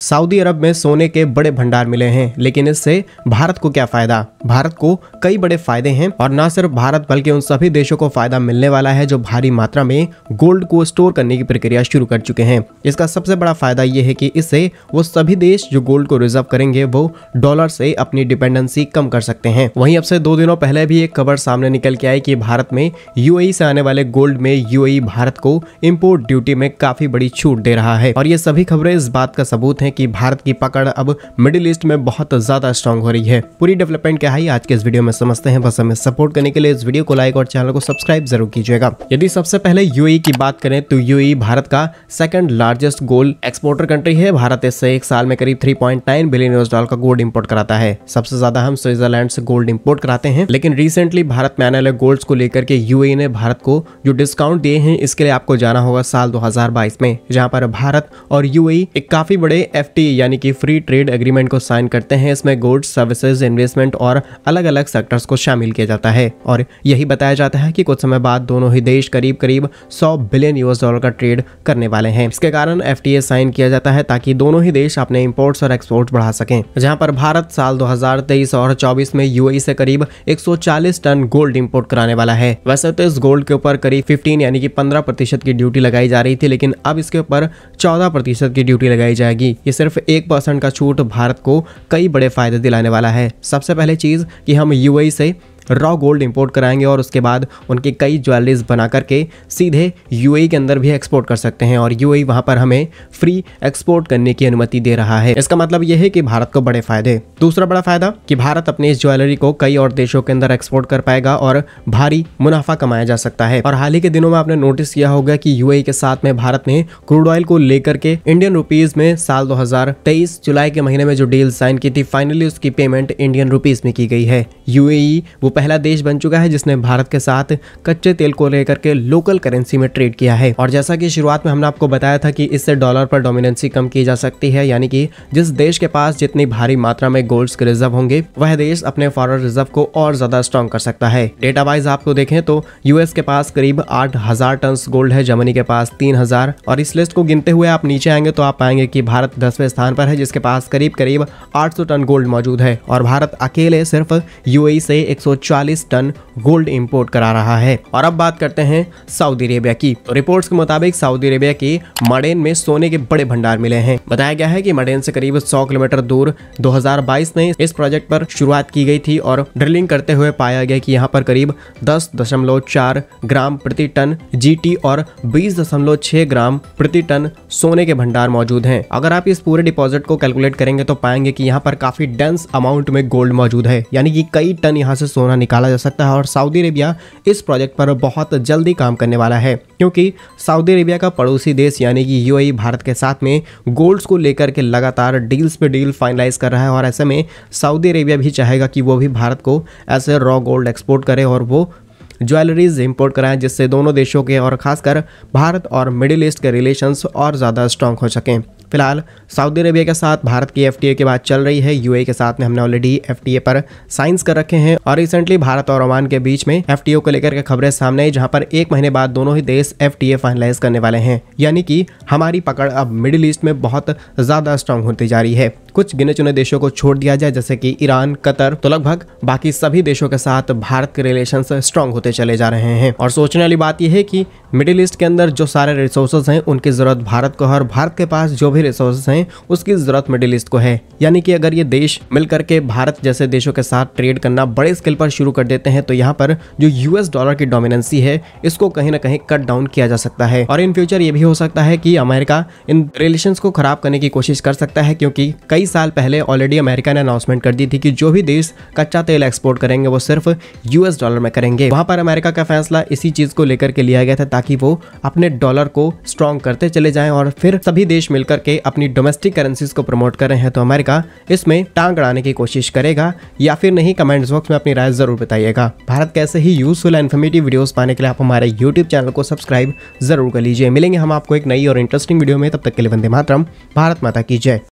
Saudi अरब में सोने के बड़े भंडार मिले हैं, लेकिन इससे भारत को क्या फायदा? भारत को कई बड़े फायदे हैं और न सिर्फ भारत बल्कि उन सभी देशों को फायदा मिलने वाला है जो भारी मात्रा में गोल्ड को स्टोर करने की प्रक्रिया शुरू कर चुके हैं। इसका सबसे बड़ा फायदा यह है कि इससे वो सभी देश जो गोल्ड को रिजर्व करेंगे वो डॉलर से अपनी डिपेंडेंसी कम कर सकते हैं। वहीं अब से 2 दिनों पहले भी एक खबर सामने निकल के आई कि भारत में यूएई से आने वाले गोल्ड में यूएई भारत को इंपोर्ट ड्यूटी में काफी बड़ी छूट दे रहा है और ये सभी खबरें इस बात का सबूत हैं कि भारत की पकड़ अब मिडिल ईस्ट में बहुत ज्यादा स्ट्रांग हो रही है। पूरी डेवलपमेंट क्या है आज के इस वीडियो में समझते हैं। बस हमें सपोर्ट करने के लिए इस वीडियो को लाइक और चैनल को सब्सक्राइब जरूर कीजिएगा। यदि सबसे पहले यूएई की बात करें तो यूएई भारत का second largest gold exporter country है। भारत इससे एक साल में करीब 3.9 बिलियन यूएस डॉलर का गोल्ड इंपोर्ट कराता है। सबसे ज्यादा हम स्विट्जरलैंड से गोल्ड इंपोर्ट कराते हैं, लेकिन रिसेंटली भारत में आने वाले गोल्ड्स को लेकर के यूएई ने भारत को जो डिस्काउंट दिए हैं इसके लिए आपको जाना होगा साल 2022 में, जहां पर भारत और यूएई एक काफी बड़े एफटीए यानी कि फ्री ट्रेड एग्रीमेंट को साइन करते हैं। इसमें गुड्स, सर्विसेज, इन्वेस्टमेंट और अलग अलग सेक्टर्स को शामिल किया जाता है और यही बताया जाता है कि कुछ समय बाद दोनों ही देश करीब 100 बिलियन यूएस डॉलर का ट्रेड करने वाले हैं। इसके कारण एफटीए साइन किया जाता है ताकि दोनों ही देश अपने इंपोर्ट्स और एक्सपोर्ट्स बढ़ा सकें। जहां पर भारत साल 2023 और 24 में यूएई से करीब 140 टन गोल्ड इंपोर्ट कराने वाला है। वैसे तो इस गोल्ड के ऊपर करीब 15 यानी कि 15% की ड्यूटी लगाई जा रही थी, लेकिन अब इसके ऊपर 14% की ड्यूटी लगाई जाएगी। ये सिर्फ 1% का छूट भारत को कई बड़े फायदे दिलाने वाला है। सबसे पहले चीज कि हम यूएई से रॉ गोल्ड इंपोर्ट कराएंगे और उसके बाद उनकी कई ज्वेलरीज बना करके सीधे यूएई के अंदर भी एक्सपोर्ट कर सकते हैं और यूएई वहां पर हमें फ्री एक्सपोर्ट करने की अनुमति दे रहा है। इसका मतलब यह है कि भारत को बड़े फायदे। दूसरा बड़ा फायदा कि भारत अपनी इस ज्वेलरी को कई और देशों के अंदर एक्सपोर्ट कर पाएगा और भारी मुनाफा कमाया जा सकता है। और हाल ही के दिनों में आपने नोटिस किया होगा कि यूएई के साथ में भारत ने क्रूड ऑयल को लेकर के इंडियन रुपीज में साल 2023 जुलाई के महीने में जो डील साइन की थी, फाइनली उसकी पेमेंट इंडियन रुपीज में की गई है। यूएई वो पहला देश बन चुका है जिसने भारत के साथ कच्चे तेल को लेकर के लोकल करेंसी में ट्रेड किया है। और जैसा कि शुरुआत में हमने आपको बताया था कि इससे डॉलर पर डोमिनेंसी कम की जा सकती है, यानी कि जिस देश के पास जितनी भारी मात्रा में गोल्ड्स के रिजर्व होंगे वह देश अपने फॉरेन रिजर्व को और ज्यादा स्ट्रॉन्ग कर सकता है। डेटा वाइज आपको देखें तो यूएस के पास करीब 8000 टन गोल्ड है, जर्मनी के पास 3000 और इस लिस्ट को गिनते हुए आप नीचे आएंगे तो आप पाएंगे कि भारत 10वें स्थान पर है जिसके पास करीब 800 टन गोल्ड मौजूद है और भारत अकेले सिर्फ यूएई से 140 टन गोल्ड इंपोर्ट करा रहा है। और अब बात करते हैं सऊदी अरेबिया की। तो रिपोर्ट्स के मुताबिक सऊदी अरेबिया की मडेन में सोने के बड़े भंडार मिले हैं। बताया गया है कि मडेन से करीब 100 किलोमीटर दूर 2022 में इस प्रोजेक्ट पर शुरुआत की गई थी और ड्रिलिंग करते हुए पाया गया कि यहाँ पर करीब 10.4 ग्राम प्रति टन जीटी और 20.6 ग्राम प्रति टन सोने के भंडार मौजूद हैं। अगर आप इस पूरे डिपॉजिट को कैलकुलेट करेंगे तो पाएंगे कि यहाँ पर काफी डेंस अमाउंट में गोल्ड मौजूद है, यानी कि कई टन यहाँ से सोना निकाला जा सकता है। और सऊदी अरेबिया इस प्रोजेक्ट पर बहुत जल्दी काम करने वाला है क्योंकि सऊदी अरेबिया का पड़ोसी देश यानी कि यूएई भारत के साथ में गोल्ड्स को लेकर के लगातार डील्स पे डील फाइनलाइज कर रहा है और ऐसे में सऊदी अरेबिया भी चाहेगा कि वो भी भारत को ऐसे रॉ गोल्ड एक्सपोर्ट करे और वो ज्वेलरीज इंपोर्ट कराएं, जिससे दोनों देशों के और खासकर भारत और मिडिल ईस्ट के रिलेशंस और ज़्यादा स्ट्रॉन्ग हो सकें। फिलहाल सऊदी अरेबिया के साथ भारत की एफटीए की बात चल रही है। यूएई के साथ में हमने ऑलरेडी एफटीए पर साइंस कर रखे हैं और रिसेंटली भारत और ओमान के बीच में एफटीए को लेकर के खबरें सामने आई, जहां पर 1 महीने बाद दोनों ही देश एफटीए फाइनलाइज करने वाले हैं। यानी कि हमारी पकड़ अब मिडिल ईस्ट में बहुत ज्यादा स्ट्रांग होती जा रही है। कुछ गिने चुने देशों को छोड़ दिया जाए जैसे कि ईरान, कतर, तो लगभग बाकी सभी देशों के साथ भारत के रिलेशंस स्ट्रांग होते चले जा रहे हैं। और सोचने वाली बात यह है कि मिडिल ईस्ट के अंदर जो सारे रिसोर्सेज हैं उनकी जरूरत भारत को है और भारत के पास जो भी रिसोर्सेज हैं उसकी जरूरत मिडिल ईस्ट को है। यानी कि अगर ये देश मिलकर के भारत जैसे देशों के साथ ट्रेड करना बड़े स्केल पर शुरू कर देते हैं तो यहाँ पर जो यूएस डॉलर की डोमिनेंसी है इसको कहीं ना कहीं कट डाउन किया जा सकता है। और इन फ्यूचर ये भी हो सकता है कि अमेरिका इन रिलेशंस को खराब करने की कोशिश कर सकता है, क्योंकि कई साल पहले ऑलरेडी अमेरिका ने अनाउंसमेंट कर दी थी कि जो भी देश कच्चा तेल एक्सपोर्ट करेंगे वो सिर्फ यूएस डॉलर में करेंगे। वहां पर अमेरिका का फैसला इसी चीज को लेकर के लिया गया था ताकि वो अपने डॉलर को स्ट्रॉन्ग करते चले जाएं और फिर सभी देश मिलकर के अपनी डोमेस्टिक करेंसीज को प्रमोट कर रहे हैं। तो अमेरिका इसमें टांग अड़ाने की कोशिश करेगा या फिर नहीं, कमेंट्स बॉक्स में अपनी राय जरूर बताइएगा। भारत कैसे ही यूजफुल एंड इन्फॉर्मेटिव वीडियोस पाने के लिए आप हमारे यूट्यूब चैनल को सब्सक्राइब जरूर कर लीजिए। मिलेंगे हम आपको एक नई और इंटरेस्टिंग वीडियो में, तब तक के लिए वंदे मातरम, भारत माता की जय।